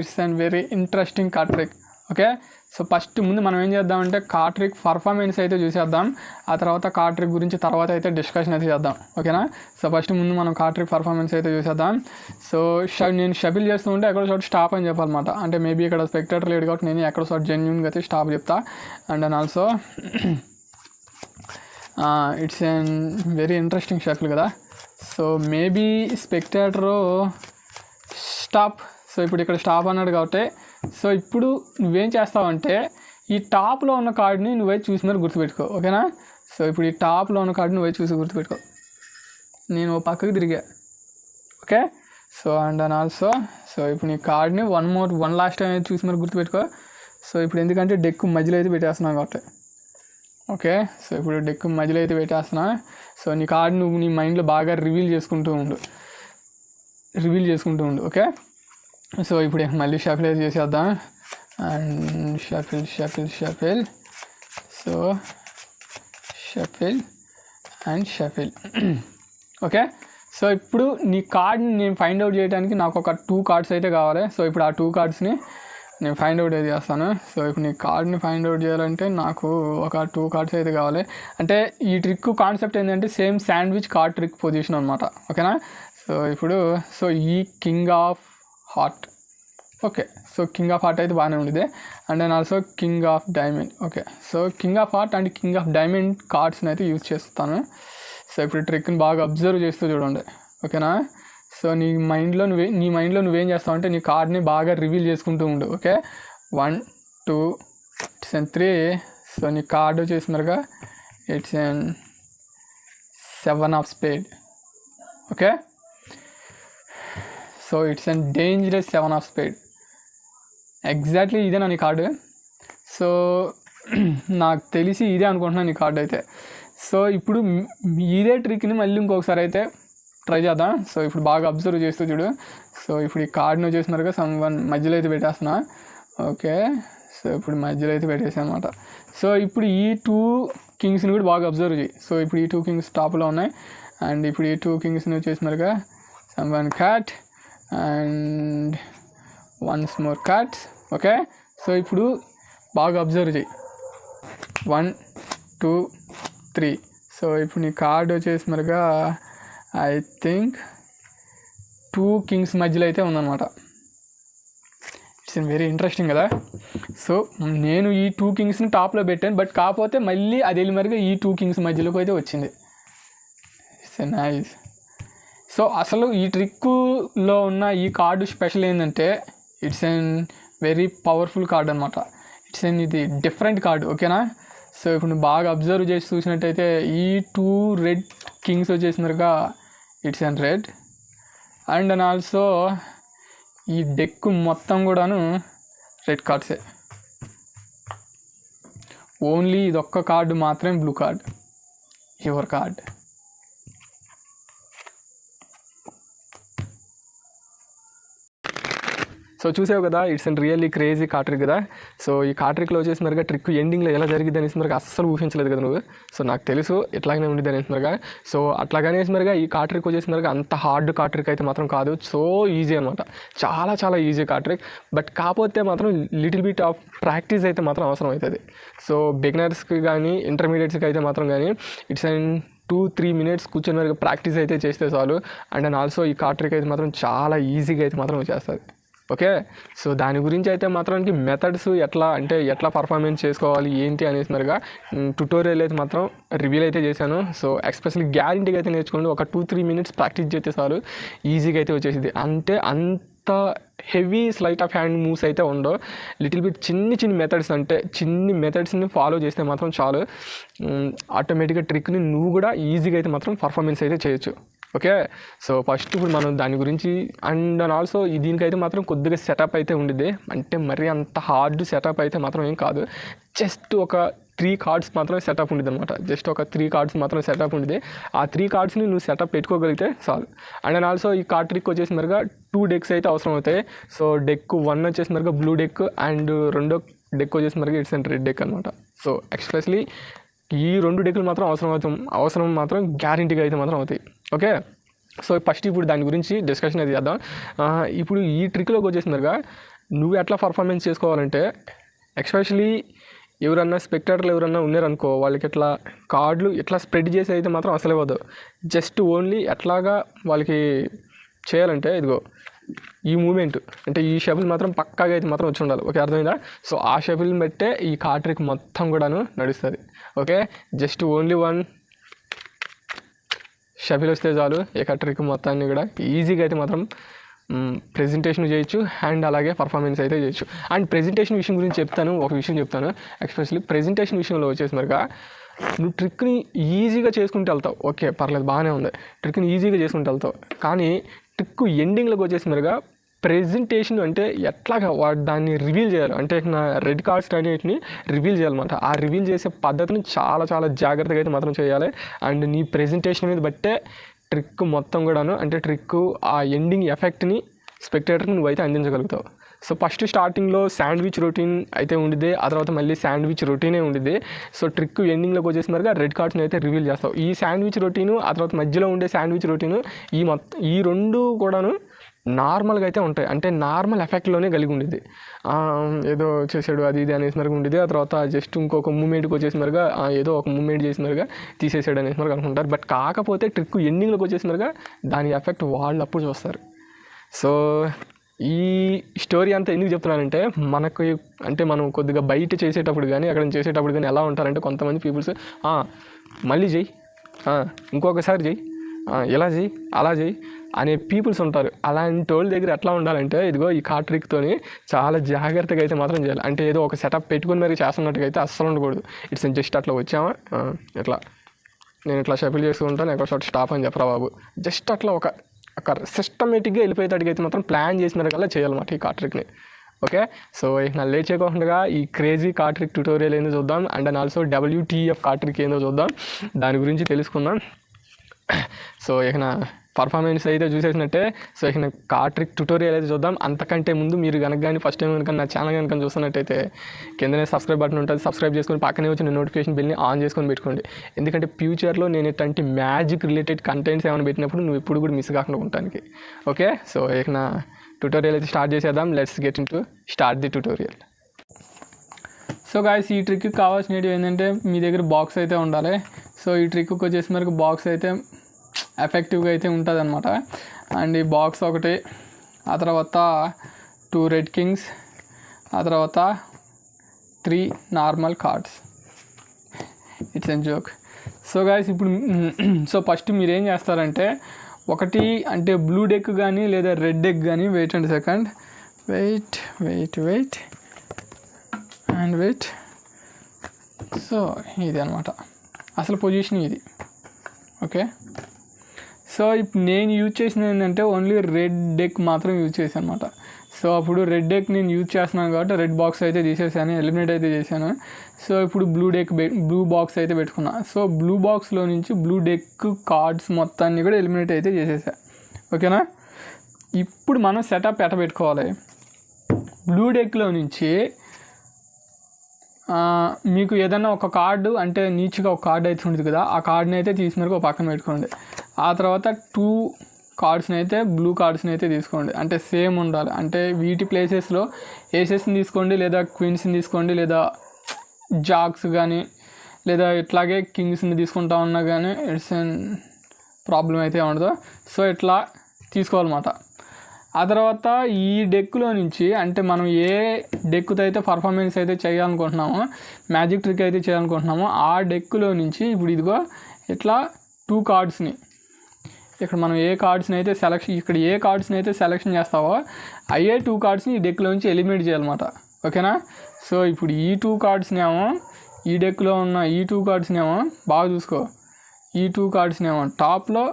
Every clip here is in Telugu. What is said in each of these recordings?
It's and very interesting card trick. Okay, so first ముందు మనం ఏం చేద్దామంటే కార్డ్ ట్రిక్ పర్ఫార్మెన్స్ అయితే చూసేద్దాం. ఆ తర్వాత కార్డ్ ట్రిక్ గురించి తర్వాత అయితే డిస్కషన్ అయితే చేద్దాం. ఓకేనా, సో ఫస్ట్ ముందు మనం కార్డ్ ట్రిక్ పర్ఫార్మెన్స్ అయితే చూసేద్దాం. సో నేను షఫిల్ చేస్తూ ఉంటే ఎక్కడో చోట స్టాప్ అని చెప్పాలన్నమాట. అంటే మేబీ ఇక్కడ స్పెక్టేటర్ లేడు కాబట్టి నేను ఎక్కడో చోట జెన్యూన్గా అయితే స్టాప్ చెప్తా. And then also it's and very interesting shuffle కదా. So maybe spectator stop. So ఇప్పుడు ఇక్కడ స్టాప్ అన్నాడు కాబట్టి సో ఇప్పుడు నువ్వేం చేస్తావంటే ఈ టాప్లో ఉన్న కార్డుని నువ్వే చూసి మరి గుర్తుపెట్టుకో. ఓకేనా, సో ఇప్పుడు ఈ టాప్లో ఉన్న కార్డుని నువ్వే చూసి గుర్తుపెట్టుకో. నేను పక్కకి తిరిగా. Okay, so and then also so ఇప్పుడు నీ కార్డ్ని వన్ లాస్ట్ టైం అయితే చూసి మరి గుర్తుపెట్టుకో. సో ఇప్పుడు ఎందుకంటే డెక్ మధ్యలో అయితే పెట్టేస్తున్నాను కాబట్టి. ఓకే, సో ఇప్పుడు డెక్ మధ్యలో అయితే పెట్టేస్తున్నా. సో నీ కార్డు నువ్వు నీ మైండ్లో బాగా రివీల్ చేసుకుంటూ ఉండు. ఓకే, సో ఇప్పుడు మళ్ళీ షఫిల్ అయితే చేసేద్దాం. And shuffle so shuffle and shuffle. Okay, so ఇప్పుడు నీ కార్డ్ని నేను ఫైండ్ అవుట్ చేయడానికి నాకు ఒక 2 కార్డ్స్ అయితే కావాలి. సో ఇప్పుడు ఆ 2 కార్డ్స్ని నేను ఫైండ్ అవుట్ అయితే చేస్తాను. సో ఇప్పుడు నీ కార్డ్ని ఫైండ్ అవుట్ చేయాలంటే నాకు ఒక 2 కార్డ్స్ అయితే కావాలి. అంటే ఈ ట్రిక్ కాన్సెప్ట్ ఏంటంటే same sandwich card trick position అనమాట. ఓకేనా, సో ఇప్పుడు సో ఈ king of heart. Okay, so king of heart అయితే బాగానే ఉండేది. And then also king of diamond. Okay, so king of heart and king of diamond కార్డ్స్ని అయితే యూజ్ చేస్తాను. సో ఇప్పుడు ట్రిక్ని బాగా అబ్జర్వ్ చేస్తూ చూడండి. ఓకేనా, సో నీ మైండ్లో నువ్వేం చేస్తావు అంటే నీ కార్డ్ని బాగా రివీల్ చేసుకుంటూ ఉండు. Okay, 1 2 it's and 3. సో నీ కార్డు వచ్చేసినారుగా it's and 7 of spade. Okay, so it's and dangerous 7 of spade. Exactly ఇదేనా నీ కార్డు? సో నాకు తెలిసి ఇదే అనుకుంటున్నాను నీ కార్డు అయితే. సో ఇప్పుడు ఇదే ట్రిక్ని మళ్ళీ ఇంకొకసారి అయితే ట్రై చేద్దాం. సో ఇప్పుడు బాగా అబ్జర్వ్ చేస్తూ చూడు. సో ఇప్పుడు ఈ కార్డుని వచ్చేసినారుగా మధ్యలో అయితే పెట్టేస్తున్నా. ఓకే, సో ఇప్పుడు మధ్యలో అయితే పెట్టేసాను అనమాట. సో ఇప్పుడు ఈ 2 కింగ్స్ని కూడా బాగా అబ్జర్వ్ చేయి. సో ఇప్పుడు ఈ 2 కింగ్స్ టాప్లో ఉన్నాయి. అండ్ ఇప్పుడు ఈ 2 కింగ్స్ని వచ్చేసినారుగా one cat and once more cats. Okay, so ఇప్పుడు బాగా అబ్జర్వ్ చేయి. 1 2 3. సో ఇప్పుడు నీ కార్డ్ వచ్చేసినారుగా ఐ థింక్ 2 కింగ్స్ మధ్యలో అయితే ఉందన్నమాట. ఇట్స్ వెరీ ఇంట్రెస్టింగ్ కదా. సో నేను ఈ 2 కింగ్స్ని టాప్లో పెట్టాను, బట్ కాకపోతే మళ్ళీ అది వెళ్ళి మరిగా ఈ 2 కింగ్స్ మధ్యలోకి అయితే వచ్చింది. It's nice. సో అసలు ఈ ట్రిక్లో ఉన్న ఈ కార్డు స్పెషల్ ఏంటంటే it's an very powerful card అనమాట. ఇట్స్ ఎన్ ఇది డిఫరెంట్ కార్డు. ఓకేనా, సో ఇప్పుడు నువ్వు బాగా అబ్జర్వ్ చేసి చూసినట్టయితే ఈ 2 రెడ్ కింగ్స్ వచ్చేసినారుగా it's and red. And and also ఈ డెక్ మొత్తం కూడాను రెడ్ కార్డ్సే. ఓన్లీ ఇదొక్క కార్డు మాత్రమే blue card, your card. So చూసావు కదా, it's and really crazy card trick కదా. సో ఈ కార్డ్ ట్రిక్లో వచ్చేసి మరిగా ట్రిక్ ఎండింగ్లో ఎలా జరిగింది అనేసి మరిగా అస్సలు ఊహించలేదు కదా నువ్వు. సో నాకు తెలుసు ఎట్లాగనే ఉండేది అనేసి మరిగా. సో అట్లాగనే మరిగా ఈ కార్డ్ ట్రిక్ వచ్చేసి మరిగా అంత హార్డ్ కార్డ్ ట్రిక్ అయితే మాత్రం కాదు. సో ఈజీ అనమాట, చాలా చాలా ఈజీ కార్డ్ ట్రిక్. బట్ కాకపోతే మాత్రం లిటిల్ బిట్ ఆఫ్ ప్రాక్టీస్ అయితే మాత్రం అవసరం అవుతుంది. సో బిగినర్స్కి కానీ ఇంటర్మీడియట్స్కి అయితే మాత్రం కానీ ఇట్స్ అండ్ 2-3 మినిట్స్ కూర్చొని వరకు ప్రాక్టీస్ అయితే చేస్తే చాలు. అండ్ అండ్ ఆల్సో ఈ కార్డ్ ట్రిక్ అయితే మాత్రం చాలా ఈజీగా అయితే మాత్రం వచ్చేస్తుంది. ఓకే, సో దాని గురించి అయితే మాత్రానికి మెథడ్స్ ఎట్లా పర్ఫార్మెన్స్ చేసుకోవాలి ఏంటి అనేసి మరిగా ట్యుటోరియల్ అయితే మాత్రం రివీల్ అయితే చేశాను. సో ఎస్పెషల్లీ గ్యారంటీగా అయితే నేర్చుకోండి. ఒక 2-3 మినిట్స్ ప్రాక్టీస్ చేస్తే చాలు, ఈజీగా అయితే వచ్చేసింది. అంటే అంత heavy slight of hand moves అయితే ఉండవు. లిటిల్ బిట్ చిన్ని మెథడ్స్, అంటే చిన్ని మెథడ్స్ని ఫాలో చేస్తే మాత్రం చాలు, ఆటోమేటిక్గా ట్రిక్ని నువ్వు కూడా ఈజీగా అయితే మాత్రం పర్ఫార్మెన్స్ అయితే చేయొచ్చు. ఓకే, సో ఫస్ట్ ఇప్పుడు మనం దాని గురించి అండ్ ఆల్సో దీనికైతే మాత్రం కొద్దిగా సెటప్ అయితే ఉండిద్ది. అంటే మరీ అంత హార్డ్ సెటప్ అయితే మాత్రం ఏం కాదు. జస్ట్ ఒక 3 కార్డ్స్ మాత్రం సెటప్ ఉండేది అనమాట. జస్ట్ ఒక 3 కార్డ్స్ మాత్రం సెటప్ ఉండేది. ఆ 3 కార్డ్స్ని నువ్వు సెటప్ పెట్టుకోగలిగితే చాలు. అండ్ ఆల్సో ఈ కార్డ్ ట్రిక్ వచ్చేసి మరిగా 2 డెక్స్ అయితే అవసరం అవుతాయి. సో డెక్ 1 వచ్చేసి మరిగా బ్లూ డెక్ అండ్ రెండో డెక్ వచ్చేసి మరిగా ఇట్స్ అండ్ రెడ్ డెక్ అనమాట. సో ఎక్స్పెషలీ ఈ 2 డెక్లు మాత్రం అవసరం మాత్రం గ్యారంటీగా అయితే మాత్రం అవుతాయి. ఓకే, సో ఫస్ట్ ఇప్పుడు దాని గురించి డిస్కషన్ అయితే చేద్దాం. ఇప్పుడు ఈ ట్రిక్లోకి వచ్చేసినారుగా నువ్వు ఎట్లా పర్ఫార్మెన్స్ చేసుకోవాలంటే ఎస్పెషలీ ఎవరన్నా స్పెక్టేటర్లు ఎవరన్నా ఉన్నారనుకో వాళ్ళకి ఇట్లా కార్డులు ఇట్లా స్ప్రెడ్ చేసి అయితే మాత్రం అసలే వద్దు. జస్ట్ ఓన్లీ ఎట్లాగా వాళ్ళకి చేయాలంటే ఇదిగో ఈ మూమెంట్ అంటే ఈ షఫుల్ మాత్రం పక్కాగా అయితే మాత్రం వచ్చి ఉండాలి. ఓకే, అర్థమైందా? సో ఆ షఫుల్ని బట్టే ఈ కార్డ్ ట్రిక్ మొత్తం కూడాను నడుస్తుంది. Okay, just only one shuffle వస్తే చాలు ఇక ట్రిక్ మొత్తాన్ని కూడా ఈజీగా అయితే మాత్రం ప్రెజెంటేషన్ చేయొచ్చు అండ్ అలాగే పర్ఫార్మెన్స్ అయితే చేయొచ్చు. అండ్ ప్రెజెంటేషన్ విషయం గురించి ఒక విషయం చెప్తాను. ఎస్పెషల్లీ ప్రెజెంటేషన్ విషయంలో వచ్చేసి మరిగా నువ్వు ట్రిక్ని ఈజీగా చేసుకుంటూ వెళ్తావు. ఓకే, పర్లేదు, బాగానే ఉంది, ట్రిక్ని ఈజీగా చేసుకుంటూ వెళ్తావు. కానీ ట్రిక్ ఎండింగ్లోకి వచ్చేసి మరిగా ప్రెజెంటేషన్ అంటే ఎట్లాగా దాన్ని రివీల్ చేయాలి అంటే నా రెడ్ కార్డ్స్ అనేటిని రివీల్ చేయాలన్నమాట. ఆ రివీల్ చేసే పద్ధతిని చాలా చాలా జాగ్రత్తగా అయితే మాత్రం చేయాలి. అండ్ నీ ప్రెజెంటేషన్ మీద బట్టే ట్రిక్ మొత్తం కూడాను అంటే ట్రిక్ ఆ ఎండింగ్ ఎఫెక్ట్ని స్పెక్టేటర్కి నువ్వైతే అందించగలుగుతావు. సో ఫస్ట్ స్టార్టింగ్లో శాండ్విచ్ రొటీన్ అయితే ఉండిద్ది, ఆ తర్వాత మళ్ళీ శాండ్విచ్ రొటీనే ఉండిద్ది. సో ట్రిక్ ఎండింగ్లోకి వచ్చేసి మరిగా రెడ్ కార్డ్స్ని అయితే రివీల్ చేస్తావు. ఈ శాండ్విచ్ రొటీను ఆ తర్వాత మధ్యలో ఉండే శాండ్విచ్ రొటీను ఈ రెండు కూడాను నార్మల్గా అయితే ఉంటాయి. అంటే నార్మల్ ఎఫెక్ట్లోనే కలిగి ఉండేది. ఏదో చేసాడు అది ఇది అనేసి మరిగా ఉండేది. ఆ తర్వాత జస్ట్ ఇంకొక మూమెంట్కి వచ్చేసి మరిగా ఏదో ఒక మూమెంట్ చేసి మరిగా తీసేసాడు అనేసి మరిగా అనుకుంటారు. బట్ కాకపోతే ట్రిక్ ఎండింగ్లోకి వచ్చేసి మరిగా దాని ఎఫెక్ట్ వాళ్ళు అప్పుడు చూస్తారు. సో ఈ స్టోరీ అంతా ఎందుకు చెప్తున్నానంటే మనకు అంటే మనం కొద్దిగా బయట చేసేటప్పుడు కానీ అక్కడ చేసేటప్పుడు కానీ ఎలా ఉంటారంటే కొంతమంది పీపుల్స్ మళ్ళీ చెయ్యి, ఇంకొకసారి చెయ్యి, ఇలా చెయ్యి, అలా చెయ్యి అనే పీపుల్స్ ఉంటారు. అలాంటి వాళ్ళ దగ్గర ఎట్లా ఉండాలంటే ఇదిగో ఈ కార్డ్ ట్రిక్తోని చాలా జాగ్రత్తగా అయితే మాత్రం చేయాలి. అంటే ఏదో ఒక సెటప్ పెట్టుకుని మరి చేస్తున్నట్టుగా అయితే అస్సలు ఉండకూడదు. ఇట్స్ జస్ట్ అట్లా వచ్చామా ఇట్లా నేను ఇట్లా షఫిల్ చేస్తూ ఉంటాను, ఎక్కడ చోట స్టాప్ అని చెప్పరా బాబు, జస్ట్ అట్లా ఒక సిస్టమేటిక్గా వెళ్ళిపోయేటట్టుగా అయితే మాత్రం ప్లాన్ చేసిన కల్లా చేయాలన్నమాట ఈ కార్డ్ ట్రిక్ని. ఓకే, సో నా లేట్ చేయకుండా ఈ క్రేజీ కార్డ్ ట్రిక్ ట్యూటోరియల్ ఏందో చూద్దాం. And also WTF card trick ఏందో చూద్దాం, దాని గురించి తెలుసుకుందాం. సో ఇక నా పర్ఫార్మెన్స్ అయితే చూసేసినట్టే. సో ఇక నా కార్డ్ ట్రిక్ ట్యూటోరియల్ అయితే చూద్దాం. అంతకంటే ముందు మీరు కనుక కానీ ఫస్ట్ టైం కనుక నా ఛానల్ కనుక చూస్తున్నట్టయితే కిందనే సబ్స్క్రైబ్ బటన్ ఉంటుంది, సబ్స్క్రైబ్ చేసుకొని పక్కనే వచ్చిన నోటిఫికేషన్ బిల్ని ఆన్ చేసుకొని పెట్టుకోండి. ఎందుకంటే ఫ్యూచర్లో నేను ఇట్లాంటి మ్యాజిక్ రిలేటెడ్ కంటెంట్స్ ఏమైనా పెట్టినప్పుడు నువ్వు ఎప్పుడు కూడా మిస్ కాకుండా ఉంటానికి. ఓకే, సో ఇక నా ట్యూటోరియల్ అయితే స్టార్ట్ చేసేద్దాం. Let's get in to start the tutorial. So guys, ఈ ట్రిక్కి కావాల్సినవి ఏంటంటే మీ దగ్గర బాక్స్ అయితే ఉండాలి. సో ఈ ట్రిక్కి వచ్చేసి మనకు బాక్స్ అయితే ఎఫెక్టివ్గా అయితే ఉంటుంది అనమాట. అండ్ ఈ బాక్స్ ఒకటి, ఆ తర్వాత 2 రెడ్ కింగ్స్, ఆ తర్వాత 3 normal cards. It's an joke. So guys ఇప్పుడు సో ఫస్ట్ మీరు ఏం చేస్తారంటే ఒకటి అంటే బ్లూ డెక్ కానీ లేదా రెడ్ డెక్ కానీ wait and second wait and wait. So ఇది అనమాట అసలు పొజిషన్ ఇది. ఓకే, సో ఇప్పుడు నేను యూజ్ చేసిన ఏంటంటే ఓన్లీ రెడ్ డెక్ మాత్రం యూజ్ చేశాను అనమాట. సో అప్పుడు రెడ్ డెక్ నేను యూజ్ చేస్తున్నాను కాబట్టి రెడ్ బాక్స్ అయితే తీసేసాను, ఎలిమినేట్ అయితే చేశాను. సో ఇప్పుడు బ్లూ బాక్స్ అయితే పెట్టుకున్నా. సో బ్లూ బాక్స్లో నుంచి బ్లూ డెక్ కార్డ్స్ మొత్తాన్ని కూడా ఎలిమినేట్ అయితే చేసేసా. ఓకేనా, ఇప్పుడు మనం సెటప్ ఎట్ట పెట్టుకోవాలి. బ్లూ డెక్లో నుంచి మీకు ఏదైనా ఒక కార్డు అంటే నీచ్గా ఒక కార్డు అయితే ఉంటుంది కదా, ఆ కార్డుని అయితే తీసి ఒక పక్కన పెట్టుకోండి. ఆ తర్వాత 2 కార్డ్స్ని అయితే బ్లూ కార్డ్స్ని అయితే తీసుకోండి. అంటే సేమ్ ఉండాలి. అంటే వీటి ప్లేసెస్లో ఏసెస్ని తీసుకోండి, లేదా క్వీన్స్ని తీసుకోండి, లేదా జాక్స్ కానీ, లేదా ఇట్లాగే కింగ్స్ని తీసుకుంటా ఉన్నా కానీ ఇట్స్ ఎన్ ప్రాబ్లం అయితే ఉండదు. సో ఇట్లా తీసుకోవాలన్నమాట. ఆ తర్వాత ఈ డెక్లో నుంచి అంటే మనం ఏ డెక్తో అయితే పర్ఫార్మెన్స్ అయితే చేయాలనుకుంటున్నామో, మ్యాజిక్ ట్రిక్ అయితే చేయాలనుకుంటున్నామో ఆ డెక్లో నుంచి ఇప్పుడు ఇదిగో ఇట్లా 2 కార్డ్స్ని ఇక్కడ మనం ఏ కార్డ్స్ని అయితే సెలెక్షన్ చేస్తావో అయ్యే 2 కార్డ్స్ని ఈ డెక్లో నుంచి ఎలిమినేట్ చేయాలన్నమాట. ఓకేనా, సో ఇప్పుడు ఈ 2 కార్డ్స్నేమో ఈ డెక్లో ఉన్న ఈ 2 కార్డ్స్నేమో బాగా చూసుకో, ఈ 2 కార్డ్స్నేమో టాప్లో,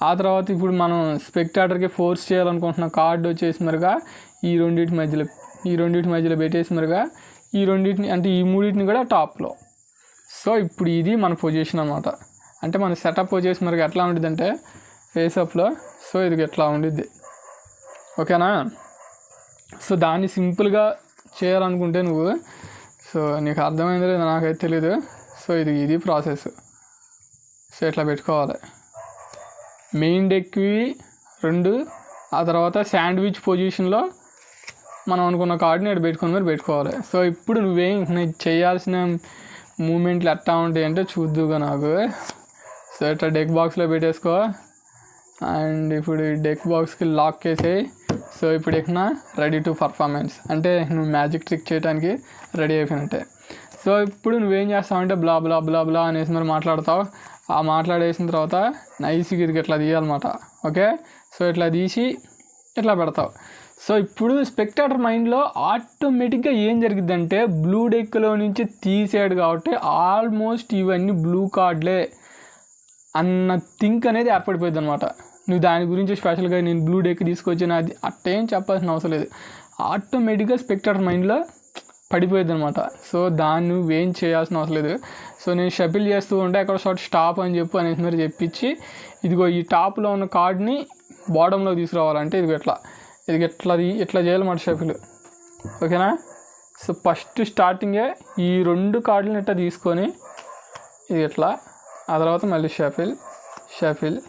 ఆ తర్వాత ఇప్పుడు మనం స్పెక్టాటర్కి ఫోర్స్ చేయాలనుకుంటున్న కార్డు వచ్చేసి మరిగా ఈ రెండింటి మధ్యలో పెట్టేసి మరిగా ఈ రెండింటిని అంటే ఈ మూడింటిని కూడా టాప్లో. సో ఇప్పుడు ఇది మన పొజిషన్ అనమాట. అంటే మన సెటప్ వచ్చేసి మరిగా ఎట్లా ఉంటుంది అంటే ఫేసప్లో. సో ఇది ఎట్లా ఉండిద్ది. ఓకేనా, సో దాన్ని సింపుల్గా చేయాలనుకుంటే నువ్వు, సో నీకు అర్థమైందో లేదో నాకైతే తెలీదు. సో ఇది ప్రాసెస్. సో ఇట్లా పెట్టుకోవాలి. మెయిన్ డెక్వి 2, ఆ తర్వాత శాండ్విచ్ పొజిషన్లో మనం అనుకున్న కార్డ్ని ఇక్కడ పెట్టుకొని మరి పెట్టుకోవాలి. సో ఇప్పుడు నువ్వేం చేయాల్సిన మూమెంట్లు ఎట్లా ఉంటాయి అంటే చూద్దుగా నాకు. సో ఇట్లా డెక్ బాక్స్లో పెట్టేసుకో. అండ్ ఇప్పుడు ఈ డెక్ బాక్స్కి లాక్ చేసేయి. సో ఇప్పుడు ఇక రెడీ టు పర్ఫార్మెన్స్, అంటే నువ్వు మ్యాజిక్ ట్రిక్ చేయడానికి రెడీ అయిపోయినట్టే. సో ఇప్పుడు నువ్వేం చేస్తావు అంటే బ్లా బ్లా బ్లా బ్లా అనేసి మరి మాట్లాడతావు. ఆ మాట్లాడేసిన తర్వాత నైస్గా ఇది ఇట్లా తీయాలన్నమాట. ఓకే, సో ఇట్లా తీసి ఇట్లా పెడతావు. సో ఇప్పుడు స్పెక్టాటర్ మైండ్లో ఆటోమేటిక్గా ఏం జరిగిద్దంటే బ్లూ డెక్లో నుంచి తీసాడు కాబట్టి ఆల్మోస్ట్ ఇవన్నీ బ్లూ కార్డ్లే అన్న థింక్ అనేది ఏర్పడిపోయింది అనమాట. నువ్వు దాని గురించి స్పెషల్గా నేను బ్లూ డెక్ తీసుకొచ్చిన అది అట్టేం చెప్పాల్సిన అవసరం లేదు. ఆటోమేటిక్గా స్పెక్టాటర్ మైండ్లో పడిపోయింది అనమాట. సో దాన్ని నువ్వేం చేయాల్సిన అవసరం లేదు. సో నేను షఫిల్ చేస్తూ ఉంటే అక్కడ షార్ట్ స్టాప్ అని చెప్పు అనేసి మరి చెప్పించి ఇదిగో ఈ టాప్లో ఉన్న కార్డ్ని బాటంలో తీసుకురావాలంటే ఇది ఇట్లా చేయాలన్నమాట షఫిల్. ఓకేనా? సో ఫస్ట్ స్టార్టింగే ఈ 2 కార్డులను ఇట్లా తీసుకొని ఇది ఇట్లా, ఆ తర్వాత మళ్ళీ షఫిల్ షఫిల్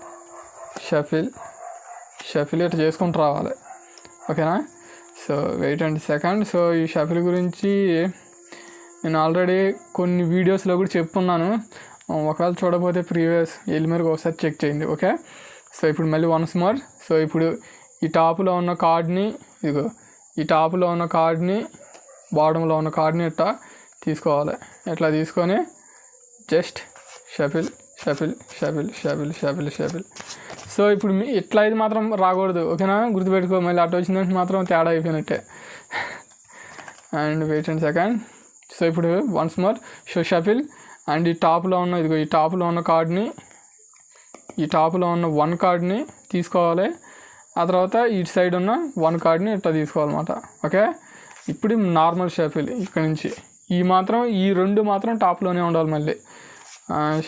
షఫిల్ షఫిల్ ఇట్లా చేసుకుంటూ రావాలి. ఓకేనా? So wait and second. So ఈ షఫిల్ గురించి నేను ఆల్రెడీ కొన్ని వీడియోస్లో కూడా చెప్పున్నాను. ఒకవేళ చూడకపోతే ప్రీవియస్ వెళ్ళి మీరు ఒకసారి చెక్ చేయండి. ఓకే, సో ఇప్పుడు మళ్ళీ వన్స్ మోర్. సో ఇప్పుడు ఈ టాప్లో ఉన్న కార్డ్ని ఈ టాప్లో ఉన్న కార్డ్ని బాటంలో ఉన్న కార్డ్ని ఇట్లా తీసుకోవాలి. ఇట్లా తీసుకొని just shuffle shuffle shuffle shuffle shuffle shuffle. So ఇప్పుడు ఇట్లా ఇది మాత్రం రాకూడదు. ఓకేనా? గుర్తుపెట్టుకో, మళ్ళీ అటు వచ్చిందంటే మాత్రం తేడా అయిపోయినట్టే. And wait and second. So ఇప్పుడు వన్స్ మోర్ షఫిల్ అండ్ ఈ టాప్లో ఉన్న ఈ టాప్లో ఉన్న కార్డ్ని ఈ టాప్లో ఉన్న 1 కార్డ్ని తీసుకోవాలి. ఆ తర్వాత ఇటు సైడ్ ఉన్న 1 కార్డ్ని ఇట్లా తీసుకోవాలన్నమాట. ఓకే, ఇప్పుడు నార్మల్ షఫిల్ ఇక్కడ నుంచి ఈ 2 మాత్రం టాప్లోనే ఉండాలి. మళ్ళీ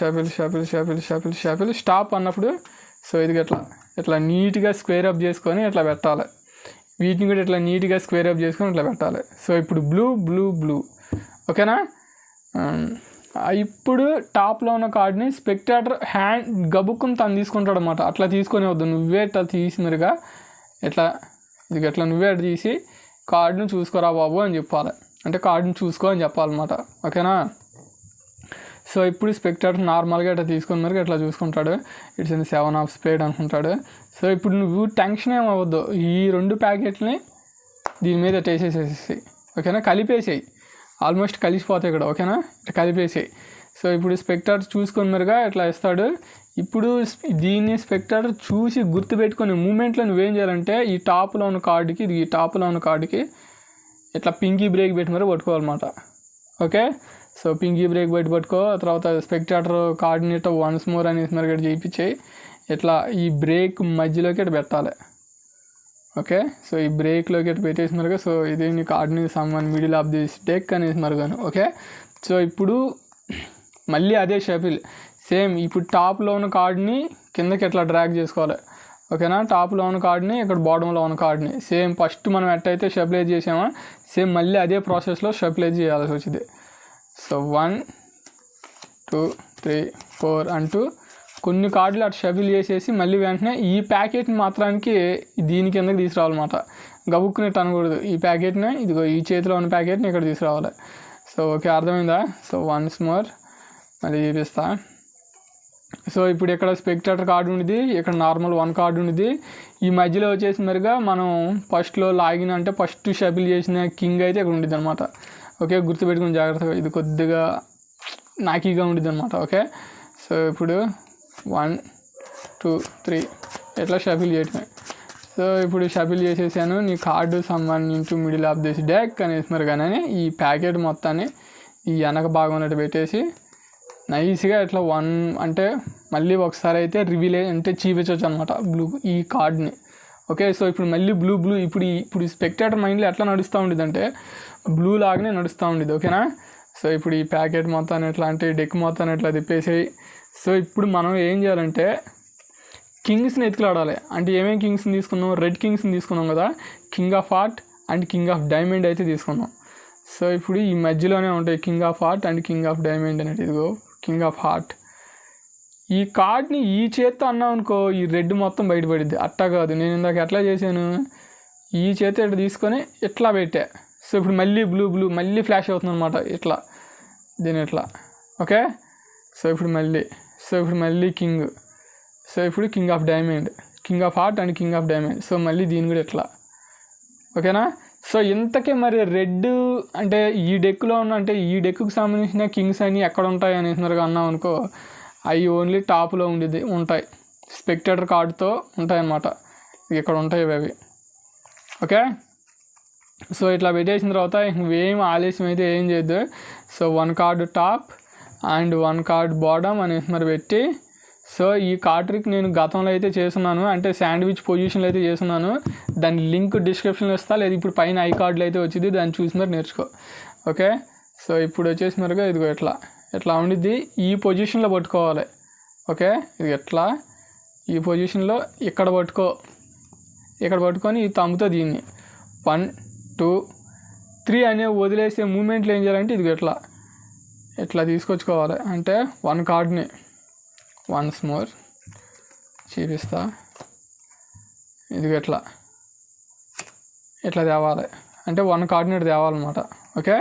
shuffle shuffle shuffle shuffle shuffle stop అన్నప్పుడు సో ఇది ఇట్లా నీట్గా స్క్వేర్ అప్ చేసుకొని ఇట్లా పెట్టాలి. వీటిని కూడా ఇట్లా నీట్గా స్క్వేర్ అప్ చేసుకొని ఇట్లా పెట్టాలి. సో ఇప్పుడు బ్లూ బ్లూ బ్లూ. ఓకేనా? ఇప్పుడు టాప్లో ఉన్న కార్డ్ని స్పెక్టాటర్ హ్యాండ్ గబుక్కుని తను తీసుకుంటాడు అనమాట. అట్లా తీసుకొని వద్దు, నువ్వే ఇట్లా తీసినరుగా ఇట్లా నువ్వే అట్లా తీసి కార్డును చూసుకోరా బాబు అని చెప్పాలి. అంటే కార్డుని చూసుకో అని చెప్పాలన్నమాట. ఓకేనా? సో ఇప్పుడు స్పెక్టాటర్ నార్మల్గా ఇట్లా తీసుకుని మరి ఇట్లా చూసుకుంటాడు. ఇట్స్ ఇన్ 7 ఆఫ్ స్పేడ్ అనుకుంటాడు. సో ఇప్పుడు నువ్వు టెన్షన్ ఏమవ్వద్దు, ఈ 2 ప్యాకెట్ని దీని మీద వేసేసేసి ఓకేనా, కలిపేసేయి. ఆల్మోస్ట్ కలిసిపోతాయి ఇక్కడ. ఓకేనా? ఇట్లా కలిపేసేయి. సో ఇప్పుడు స్పెక్టాటర్ చూసుకొని మరిగా ఇట్లా ఇస్తాడు. ఇప్పుడు దీన్ని స్పెక్టాటర్ చూసి గుర్తుపెట్టుకునే మూమెంట్లో నువ్వేం చేయాలంటే ఈ టాప్లో ఉన్న కార్డుకి ఇట్లా పింకీ బ్రేక్ పెట్టి మరి పట్టుకోవాలన్నమాట. ఓకే, సో పింకీ బ్రేక్ పెట్టి పట్టుకో. తర్వాత స్పెక్టాటర్ కార్డుని ఇట్లా వన్స్ మోర్ అనేసి మరి ఇక్కడ చేయించేయి. ఇట్లా ఈ బ్రేక్ మధ్యలోకి ఇట్లా పెట్టాలి. ఓకే, సో ఈ బ్రేక్లోకి ఇట్లా పెట్టేసి మరిగా సో ఇది నీ కార్డుని someone middle of this deck అనేసి మరిగాను. ఓకే, సో ఇప్పుడు మళ్ళీ అదే షఫిల్ సేమ్. ఇప్పుడు టాప్లో ఉన్న కార్డుని కిందకి ఎట్లా డ్రాగ్ చేసుకోవాలి. ఓకేనా? టాప్లో ఉన్న కార్డుని ఇక్కడ బాటంలో ఉన్న కార్డుని సేమ్ ఫస్ట్ మనం ఎట్టయితే షఫిలైజ్ చేసామో సేమ్ మళ్ళీ అదే ప్రాసెస్లో షఫిలైజ్ చేయాల్సి వచ్చింది. సో 1 2 3 4 అంటూ కొన్ని కార్డులు అటు షఫిల్ చేసేసి మళ్ళీ వెంటనే ఈ ప్యాకెట్ని మాత్రానికి దీని కిందకి తీసుకురావాలన్నమాట. గబుక్కునట్టు అనకూడదు. ఈ ప్యాకెట్ని ఈ చేతిలో ఉన్న ప్యాకెట్ని ఇక్కడ తీసుకురావాలి. సో ఓకే, అర్థమైందా? సో వన్స్ మోర్ మళ్ళీ చూపిస్తా. సో ఇప్పుడు ఇక్కడ స్పెక్టాటర్ కార్డు ఉండేది, ఇక్కడ నార్మల్ 1 కార్డు ఉండేది. ఈ మధ్యలో వచ్చేసి మరిగా మనం ఫస్ట్లో లాగిన్ అంటే ఫస్ట్ షఫిల్ చేసిన కింగ్ అయితే ఇక్కడ ఉండేది అనమాట. ఓకే, గుర్తుపెట్టుకుని జాగ్రత్తగా, ఇది కొద్దిగా నాకీగా ఉండేది అనమాట. ఓకే, సో ఇప్పుడు 1 2 3 ఎట్లా షఫిల్ చేయటమే. సో ఇప్పుడు షఫిల్ చేసేసాను. నీ కార్డు సంబంధించి మిడిల్ ఆఫ్ దిస్ డెక్ అనేసి మరి కానీ ఈ ప్యాకెట్ మొత్తాన్ని ఈ వెనక భాగం ఉన్నట్టు పెట్టేసి నైస్గా ఇట్లా 1 అంటే మళ్ళీ ఒకసారి అయితే రివీల్ అంటే చూపించవచ్చు అనమాట బ్లూ ఈ కార్డ్ని. ఓకే, సో ఇప్పుడు మళ్ళీ బ్లూ ఇప్పుడు స్పెక్టాటర్ మైండ్లో ఎట్లా నడుస్తూ ఉండేది అంటే బ్లూ లాగానే నడుస్తూ ఉండేది. ఓకేనా? సో ఇప్పుడు ఈ ప్యాకెట్ మొత్తాన్ని ఎట్లా అంటే డెక్ మొత్తాన్ని ఎట్లా తిప్పేసేయి. సో ఇప్పుడు మనం ఏం చేయాలంటే కింగ్స్ని ఎత్తుకులాడాలి. అంటే ఏమేమి కింగ్స్ని తీసుకున్నాం? రెడ్ కింగ్స్ని తీసుకున్నాం కదా, king of heart and king of diamond అయితే తీసుకున్నాం. సో ఇప్పుడు ఈ మధ్యలోనే ఉంటాయి king of heart and king of diamond అనేది. ఇదిగో కింగ్ ఆఫ్ హార్ట్. ఈ కార్డ్ని ఈ చేత్తో అన్నాం అనుకో ఈ రెడ్ మొత్తం బయటపడిద్ది. అట్టా కాదు, నేను ఇందాక ఎట్లా చేశాను, ఈ చేతి ఇట్లా తీసుకొని ఇట్లా పెట్టా. సో ఇప్పుడు మళ్ళీ బ్లూ మళ్ళీ ఫ్లాష్ అవుతుంది అనమాట ఇట్లా, దీని ఇట్లా. ఓకే, సో ఇప్పుడు మళ్ళీ కింగ్. సో ఇప్పుడు king of diamond, king of heart and king of diamond. So మళ్ళీ దీని కూడా ఇట్లా. ఓకేనా. సో ఇంతకే మరి రెడ్ అంటే ఈ డెక్లో ఉన్న అంటే ఈ డెక్కు సంబంధించిన కింగ్స్ అన్నీ ఎక్కడ ఉంటాయి అనేసినారుగా అన్నాం అనుకో, అవి ఓన్లీ టాప్లో ఉంటాయి, స్పెక్టేటర్ కార్డ్తో ఉంటాయి అన్నమాట. ఇక్కడ ఉంటాయి అవి. ఓకే, సో ఇట్లా పెట్టేసిన తర్వాత నువ్వేం ఆలస్యం అయితే ఏం చేయద్దు. So 1 card top and 1 card bottom అనేసి మరి పెట్టి, సో ఈ కార్డ్ ట్రిక్ నేను గతంలో అయితే చేస్తున్నాను, అంటే శాండ్విచ్ పొజిషన్లో అయితే చేస్తున్నాను. దాని లింక్ డిస్క్రిప్షన్లో ఇస్తా, లేదా ఇప్పుడు పైన ఐ కార్డులో అయితే వచ్చింది, దాన్ని చూసి మరి నేర్చుకో. ఓకే, సో ఇప్పుడు వచ్చేసి మరిగా ఇదిగో ఎట్లా ఉండిద్ది, ఈ పొజిషన్లో పట్టుకోవాలి. ఓకే, ఇది ఎట్లా ఈ పొజిషన్లో ఇక్కడ పట్టుకొని ఈ తమ్ముతో దీన్ని 1 2 3 అనే వదిలేసే మూమెంట్లో ఏం చేయాలంటే ఇదిగో ఎట్లా తీసుకొచ్చుకోవాలి అంటే 1 కార్డ్ని వన్స్ మోర్ చూపిస్తా. ఇదిగో ఇట్లా తేవాలి అంటే 1 కార్డ్ని తేవాలన్నమాట. ఓకే,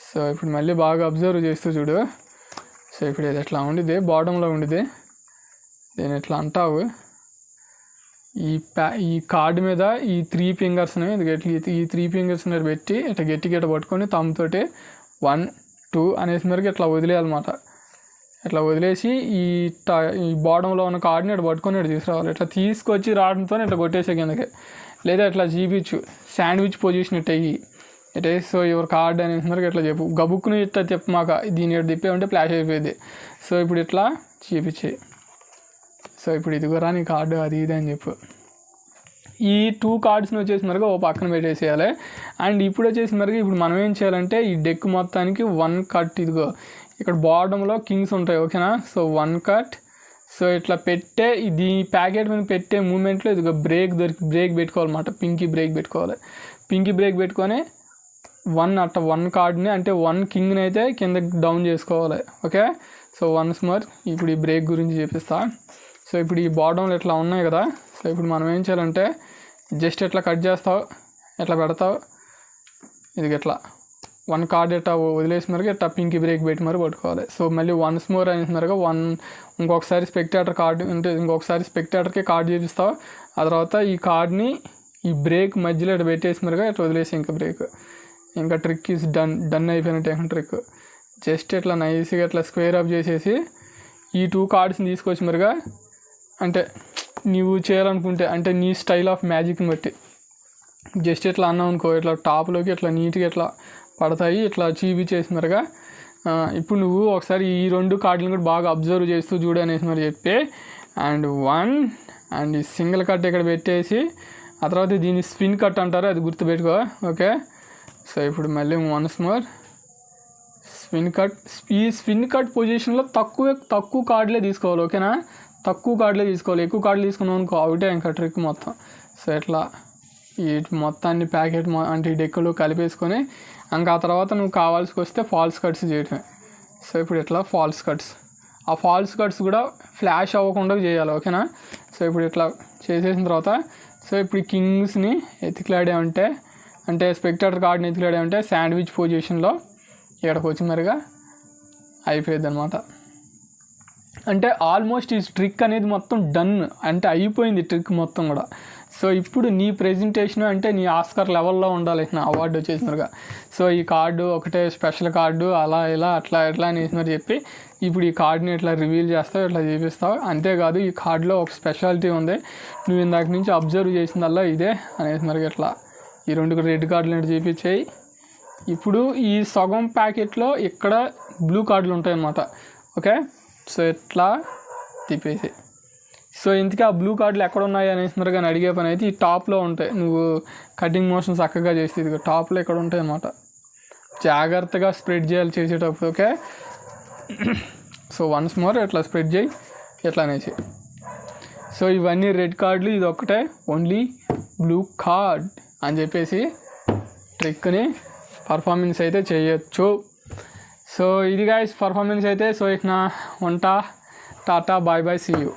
సో ఇప్పుడు మళ్ళీ బాగా అబ్జర్వ్ చేస్తూ చూడు. సో ఇప్పుడు ఇది ఎట్లా ఉండిద్ది, బాటంలో ఉండిద్ది, దీన్ని ఎట్లా అంటావు, ఈ కార్డు మీద ఈ 3 ఫింగర్స్ని ఈ 3 ఫింగర్స్ని పెట్టి ఇట్లా గట్టిగా పట్టుకొని తమ్ముతోటి 1 2 అనేసి మరికి ఇట్లా వదిలేయాలన్నమాట. ఇట్లా వదిలేసి ఈ బాటంలో ఉన్న కార్డుని ఇట్లా పట్టుకొని ఇట్లా తీసుకురావాలి. ఇట్లా తీసుకొచ్చి రావడంతో ఇట్లా కొట్టేసే కిందకి, లేదా ఇట్లా చూపించు శాండ్విచ్ పొజిషన్ ఇట్టే. సో యువర్ కార్డ్ అనేసి మరికి ఇట్లా చెప్పు, గబుక్కుని ఇట్లా చెప్పమాక, దీన్ని ఇట్లా తిప్పేమంటే ఫ్లాష్ అయిపోయింది. సో ఇప్పుడు ఇట్లా చూపించేయి. సో ఇప్పుడు ఇదిగోరా నీ కార్డు అది ఇది అని చెప్పు. ఈ 2 కార్డ్స్ని వచ్చేసి మరిగా ఓ పక్కన పెట్టేసేయాలి. అండ్ ఇప్పుడు వచ్చేసి మరిగా ఇప్పుడు మనం ఏం చేయాలంటే ఈ డెక్ మొత్తానికి 1 కట్, ఇదిగో ఇక్కడ బాటంలో కింగ్స్ ఉంటాయి. ఓకేనా, సో 1 కట్. సో ఇట్లా ఇది ప్యాకెట్ మీద పెట్టే మూమెంట్లో ఇదిగో బ్రేక్ పెట్టుకోవాలన్నమాట, పింకీ బ్రేక్ పెట్టుకోవాలి. పింకీ బ్రేక్ పెట్టుకొని 1 కార్డ్ని అంటే 1 కింగ్ని అయితే కింద డౌన్ చేసుకోవాలి. ఓకే, సో వన్స్ మోర్ ఇప్పుడు ఈ బ్రేక్ గురించి చూపిస్తా. సో ఇప్పుడు ఈ బాటంలో ఇట్లా ఉన్నాయి కదా. సో ఇప్పుడు మనం ఏం చేయాలంటే జస్ట్ ఇట్లా కట్ చేస్తావు, ఇట్లా పెడతావు, ఇది 1 కార్డ్ ఇట్లా వదిలేసి మరికి ఇట్లా పింకీ బ్రేక్ పెట్టి మరి పట్టుకోవాలి. సో మళ్ళీ వన్స్ మోర్ అనేసి మరిగా ఇంకొకసారి స్పెక్టేటర్ కార్డు అంటే ఇంకొకసారి స్పెక్టేటర్కి కార్డు చూపిస్తావు. ఆ తర్వాత ఈ కార్డ్ని ఈ బ్రేక్ మధ్యలో ఇట్లా పెట్టేసి మరిగా ఇట్లా వదిలేసి ఇంకా ట్రిక్ ఈజ్ డన్ అయిపోయినట్టే. ట్రిక్ జస్ట్ ఇట్లా నైస్గా ఇట్లా స్క్వేర్ అప్ చేసేసి ఈ 2 కార్డ్స్ని తీసుకొచ్చి మరిగా అంటే నీవు చేయాలనుకుంటే అంటే నీ స్టైల్ ఆఫ్ మ్యాజిక్ని బట్టి జస్ట్ ఇట్లా అన్నావు అనుకో, ఇట్లా టాప్లోకి ఇట్లా నీట్గా ఇట్లా పడతాయి, ఇట్లా చూపించేసి మరిగా. ఇప్పుడు నువ్వు ఒకసారి ఈ 2 కార్డులను కూడా బాగా అబ్జర్వ్ చేస్తూ చూడనేసి మరి చెప్పి అండ్ 1 అండ్ ఈ సింగిల్ కట్ ఇక్కడ పెట్టేసి ఆ తర్వాత దీన్ని స్పిన్ కట్ అంటారు, అది గుర్తుపెట్టుకో. ఓకే, సో ఇప్పుడు మళ్ళీ వన్స్ మోర్ స్పిన్ కట్. ఈ స్పిన్ కట్ పొజిషన్లో తక్కువ కార్డులే తీసుకోవాలి. ఓకేనా, తక్కువ కార్డులే తీసుకోవాలి, ఎక్కువ కార్డులు తీసుకున్నావు అనుకో అవుటే ఇంకా ట్రిక్ మొత్తం. సో ఇట్లా ఈ మొత్తాన్ని ప్యాకెట్ అంటే ఈ డెక్కులో కలిపేసుకొని ఇంకా ఆ తర్వాత నువ్వు కావాల్సి వస్తే ఫాల్స్ కట్స్ చేయటమే. సో ఇప్పుడు ఇట్లా ఫాల్స్ కట్స్, ఆ ఫాల్స్ కట్స్ కూడా ఫ్లాష్ అవ్వకుండా చేయాలి. ఓకేనా, సో ఇప్పుడు ఇట్లా చేసేసిన తర్వాత సో ఇప్పుడు కింగ్స్ని ఎతికిలాడామంటే అంటే స్పెక్టేటర్ కార్డ్ని ఎతికిలాడామంటే శాండ్విచ్ పొజిషన్లో ఇక్కడికి వచ్చి మరిగా అయిపోయింది అనమాట. అంటే ఆల్మోస్ట్ ఈ ట్రిక్ అనేది మొత్తం డన్ అంటే అయిపోయింది ట్రిక్ మొత్తం కూడా. సో ఇప్పుడు నీ ప్రెజెంటేషన్ అంటే నీ ఆస్కార్ లెవెల్లో ఉండాలి నా అవార్డు వచ్చేసినారుగా. సో ఈ కార్డు ఒకటే స్పెషల్ కార్డు అలా ఇలా అట్లా ఎట్లా అనేసి మరి చెప్పి ఇప్పుడు ఈ కార్డుని ఇట్లా రివీల్ చేస్తావు, ఇట్లా చూపిస్తావు. అంతేకాదు ఈ కార్డులో ఒక స్పెషాలిటీ ఉంది, నువ్వు ఇందాక నుంచి అబ్జర్వ్ చేసిందల్లా ఇదే అనేసి మరి ఇట్లా ఈ 2 రెడ్ కార్డులు అంటే చూపించేయి. ఇప్పుడు ఈ సగం ప్యాకెట్లో ఇక్కడ బ్లూ కార్డులు ఉంటాయి అన్నమాట. ఓకే, సో ఇట్లా తిప్పేసి సో ఇంతకీ ఆ బ్లూ కార్డులు ఎక్కడ ఉన్నాయి అనేసి మరి కానీ అడిగే పని అయితే ఈ టాప్లో ఉంటాయి. నువ్వు కటింగ్ మోషన్ చక్కగా చేస్తే ఇది టాప్లో ఇక్కడ ఉంటాయి అన్నమాట. జాగ్రత్తగా స్ప్రెడ్ చేయాలి చేసేటప్పుడు. ఓకే, సో వన్స్ మోర్ ఇట్లా స్ప్రెడ్ చేయి, ఎట్లా అనేసి. సో ఇవన్నీ రెడ్ కార్డులు, ఇది ఒక్కటే ఓన్లీ బ్లూ కార్డ్ అని చెప్పేసి ట్రిక్ని పర్ఫార్మెన్స్ అయితే చేయొచ్చు. సో ఇది గైస్ పర్ఫార్మెన్స్ అయితే. సో ఇక నా ఉంటా, టాటా, బాయ్ బాయ్, సీ యూ.